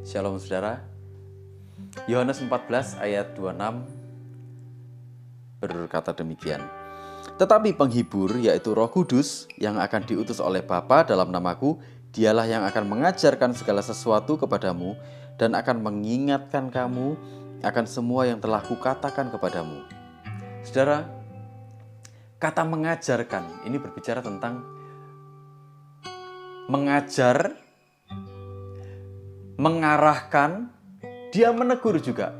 Shalom saudara. Yohanes 14 ayat 26 berkata demikian. Tetapi penghibur yaitu Roh Kudus yang akan diutus oleh Bapa dalam namaku, dialah yang akan mengajarkan segala sesuatu kepadamu dan akan mengingatkan kamu akan semua yang telah kukatakan kepadamu. Saudara, kata mengajarkan ini berbicara tentang mengajar, mengarahkan, dia menegur juga.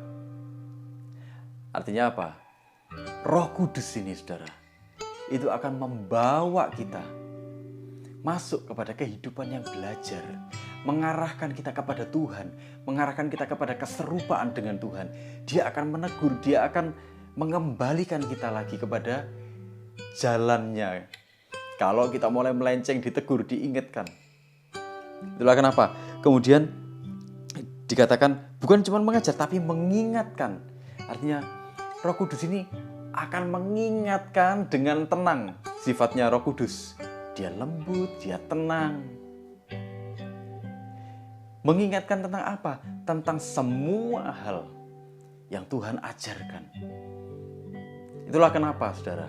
Artinya apa? Roh Kudus ini saudara, itu akan membawa kita masuk kepada kehidupan yang belajar, mengarahkan kita kepada Tuhan, mengarahkan kita kepada keserupaan dengan Tuhan. Dia akan menegur, dia akan mengembalikan kita lagi kepada jalannya. Kalau kita mulai melenceng, ditegur, diingatkan. Itulah kenapa kemudian dikatakan bukan cuma mengajar tapi mengingatkan. Artinya Roh Kudus ini akan mengingatkan dengan tenang. Sifatnya Roh Kudus, dia lembut, dia tenang. Mengingatkan tentang apa? Tentang semua hal yang Tuhan ajarkan. Itulah kenapa saudara,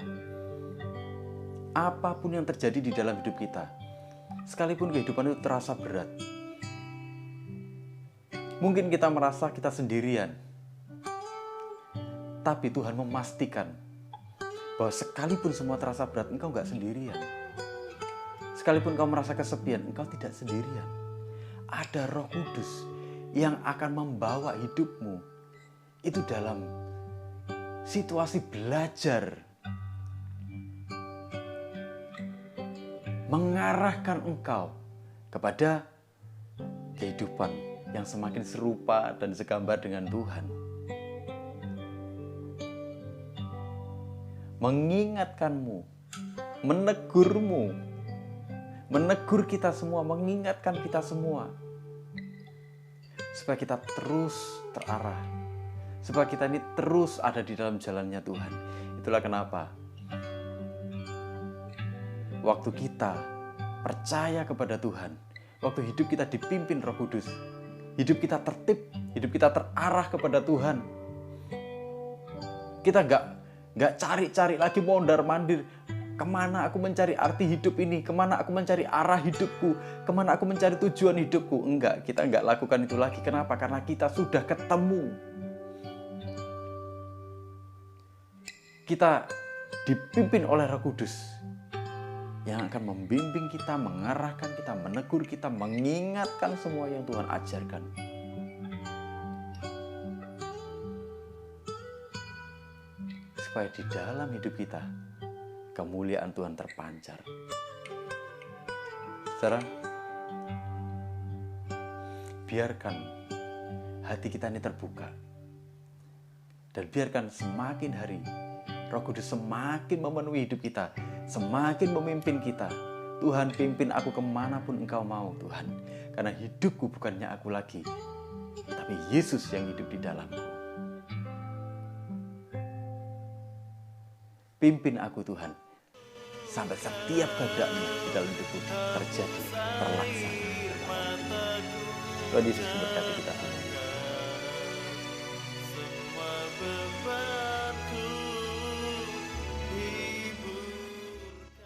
apapun yang terjadi di dalam hidup kita, sekalipun kehidupan itu terasa berat, mungkin kita merasa kita sendirian, tapi Tuhan memastikan bahwa sekalipun semua terasa berat, engkau gak sendirian. Sekalipun kau merasa kesepian, engkau tidak sendirian. Ada Roh Kudus yang akan membawa hidupmu itu dalam situasi belajar, mengarahkan engkau kepada kehidupan yang semakin serupa dan segambar dengan Tuhan. Mengingatkanmu, menegurmu, menegur kita semua, mengingatkan kita semua, supaya kita terus terarah, supaya kita ini terus ada di dalam jalannya Tuhan. Itulah kenapa waktu kita percaya kepada Tuhan, waktu hidup kita dipimpin Roh Kudus, hidup kita tertib, hidup kita terarah kepada Tuhan. Kita gak cari-cari lagi mondar-mandir. Kemana aku mencari arti hidup ini? Kemana aku mencari arah hidupku? Kemana aku mencari tujuan hidupku? Enggak, kita enggak lakukan itu lagi. Kenapa? Karena kita sudah ketemu. Kita dipimpin oleh Roh Kudus yang akan membimbing kita, mengarahkan kita, menegur kita, mengingatkan semua yang Tuhan ajarkan. Supaya di dalam hidup kita kemuliaan Tuhan terpancar. Saudara, biarkan hati kita ini terbuka. Dan biarkan semakin hari Roh Kudus semakin memenuhi hidup kita, semakin memimpin kita. Tuhan, pimpin aku kemanapun Engkau mau Tuhan. Karena hidupku bukannya aku lagi, tapi Yesus yang hidup di dalamku. Pimpin aku Tuhan, sampai setiap kehendakmu di dalam hidupku terjadi, terlaksana. Tuhan Yesus memberkati kita semua.